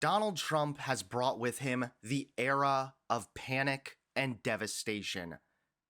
Donald Trump has brought with him the era of panic and devastation.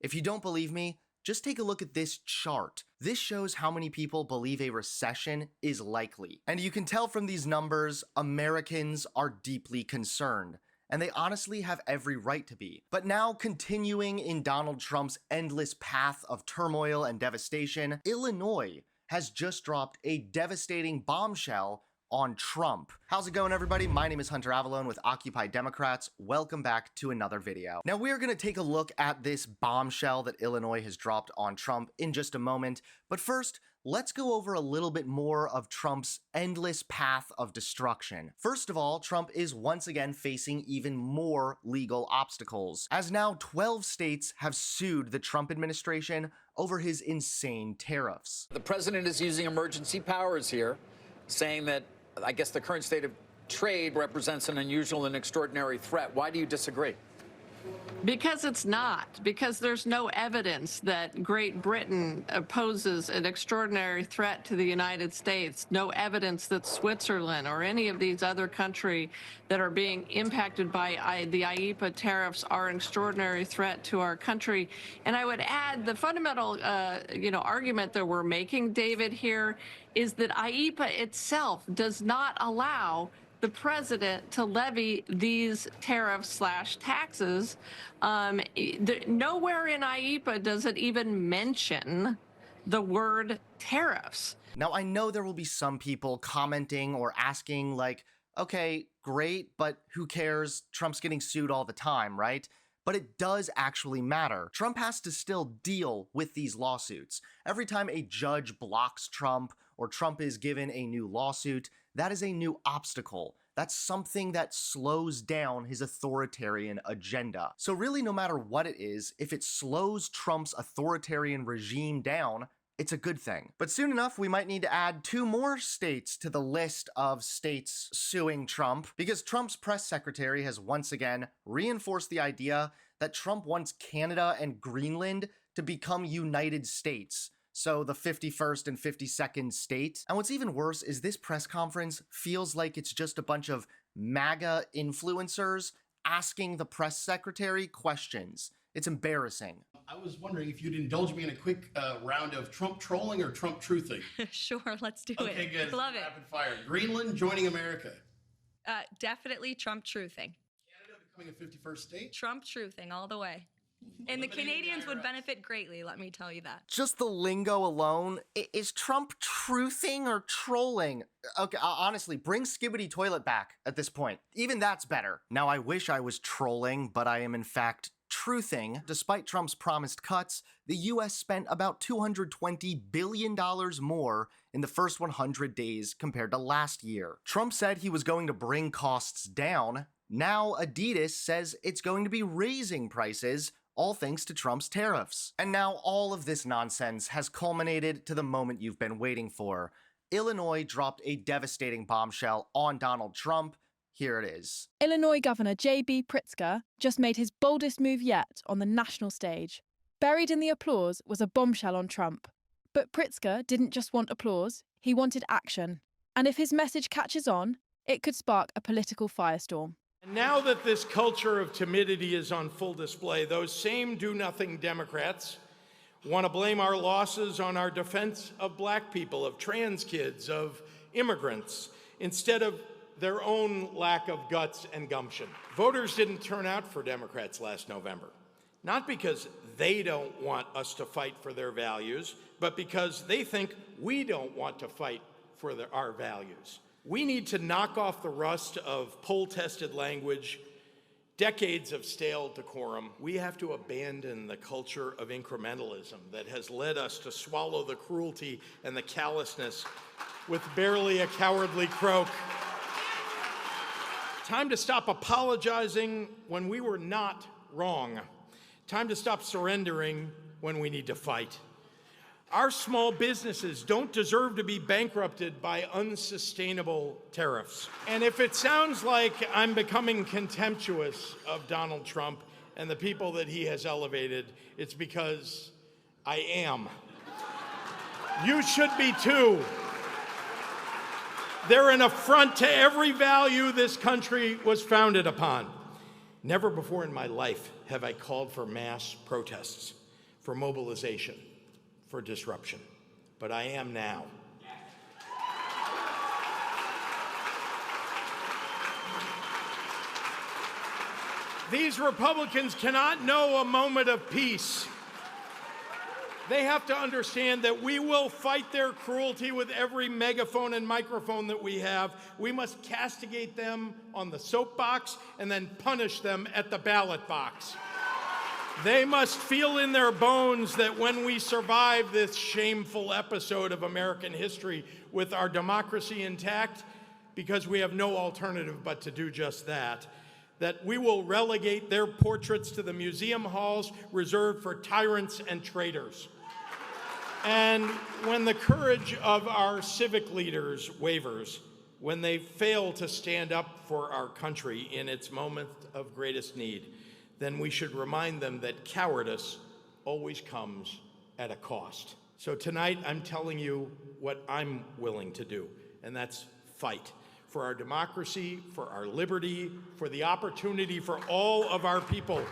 If you don't believe me, just take a look at this chart. This shows how many people believe a recession is likely. And you can tell from these numbers, Americans are deeply concerned. And they honestly have every right to be. But now, continuing in Donald Trump's endless path of turmoil and devastation, Illinois has just dropped a devastating bombshell on Trump. How's it going, everybody? My name is Hunter Avalone with Occupy Democrats. Welcome back to another video. Now, we're going to take a look at this bombshell that Illinois has dropped on Trump in just a moment. But first, let's go over a little bit more of Trump's endless path of destruction. First of all, Trump is once again facing even more legal obstacles, as now 12 states have sued the Trump administration over his insane tariffs. The president is using emergency powers here, saying that, I guess, the current state of trade represents an unusual and extraordinary threat. Why do you disagree? Because it's not. Because there's no evidence that Great Britain poses an extraordinary threat to the United States. No evidence that Switzerland or any of these other countries that are being impacted by the IEEPA tariffs are an extraordinary threat to our country. And I would add the fundamental, argument that we're making, David, here is that IEEPA itself does not allow the president to levy these tariffs/taxes. Nowhere in IEEPA does it even mention the word tariffs. Now, I know there will be some people commenting or asking like, okay, great, but who cares? Trump's getting sued all the time, right? But it does actually matter. Trump has to still deal with these lawsuits. Every time a judge blocks Trump or Trump is given a new lawsuit, that is a new obstacle. That's something that slows down his authoritarian agenda. So really, no matter what it is, if it slows Trump's authoritarian regime down, it's a good thing. But soon enough, we might need to add 2 more states to the list of states suing Trump, because Trump's press secretary has once again reinforced the idea that Trump wants Canada and Greenland to become United States. So the 51st and 52nd state. And what's even worse is this press conference feels like it's just a bunch of MAGA influencers asking the press secretary questions. It's embarrassing. I was wondering if you'd indulge me in a quick round of Trump trolling or Trump truthing. Sure, let's do it. Okay, good. Love it. Rapid fire. Greenland joining America. Definitely Trump truthing. Canada becoming a 51st state. Trump truthing all the way. And the Canadians would benefit greatly, let me tell you that. Just the lingo alone, is Trump truthing or trolling? Okay, honestly, bring Skibbity Toilet back at this point. Even that's better. Now, I wish I was trolling, but I am in fact truthing. Despite Trump's promised cuts, the US spent about $220 billion more in the first 100 days compared to last year. Trump said he was going to bring costs down. Now Adidas says it's going to be raising prices, all thanks to Trump's tariffs. And now all of this nonsense has culminated to the moment you've been waiting for. Illinois dropped a devastating bombshell on Donald Trump. Here it is. Illinois Governor J.B. Pritzker just made his boldest move yet on the national stage. Buried in the applause was a bombshell on Trump. But Pritzker didn't just want applause, he wanted action. And if his message catches on, it could spark a political firestorm. And now that this culture of timidity is on full display, those same do-nothing Democrats want to blame our losses on our defense of black people, of trans kids, of immigrants, instead of their own lack of guts and gumption. Voters didn't turn out for Democrats last November, not because they don't want us to fight for their values, but because they think we don't want to fight for our values. We need to knock off the rust of poll-tested language, decades of stale decorum. We have to abandon the culture of incrementalism that has led us to swallow the cruelty and the callousness with barely a cowardly croak. Time to stop apologizing when we were not wrong. Time to stop surrendering when we need to fight. Our small businesses don't deserve to be bankrupted by unsustainable tariffs. And if it sounds like I'm becoming contemptuous of Donald Trump and the people that he has elevated, it's because I am. You should be too. They're an affront to every value this country was founded upon. Never before in my life have I called for mass protests, for mobilization, for disruption, but I am now. These Republicans cannot know a moment of peace. They have to understand that we will fight their cruelty with every megaphone and microphone that we have. We must castigate them on the soapbox and then punish them at the ballot box. They must feel in their bones that when we survive this shameful episode of American history with our democracy intact, because we have no alternative but to do just that, that we will relegate their portraits to the museum halls reserved for tyrants and traitors. And when the courage of our civic leaders wavers, when they fail to stand up for our country in its moment of greatest need, then we should remind them that cowardice always comes at a cost. So tonight, I'm telling you what I'm willing to do, and that's fight for our democracy, for our liberty, for the opportunity for all of our people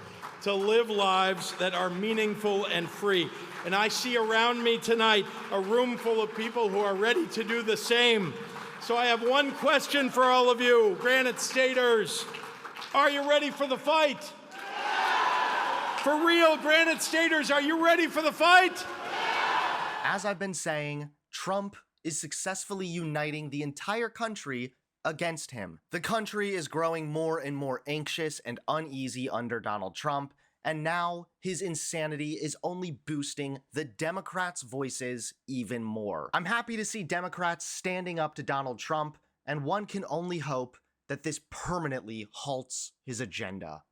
to live lives that are meaningful and free. And I see around me tonight a room full of people who are ready to do the same. So I have one question for all of you, Granite Staters. Are you ready for the fight? For real, Granite Staters, are you ready for the fight? As I've been saying, Trump is successfully uniting the entire country against him. The country is growing more and more anxious and uneasy under Donald Trump, and now his insanity is only boosting the Democrats' voices even more. I'm happy to see Democrats standing up to Donald Trump, and one can only hope that this permanently halts his agenda.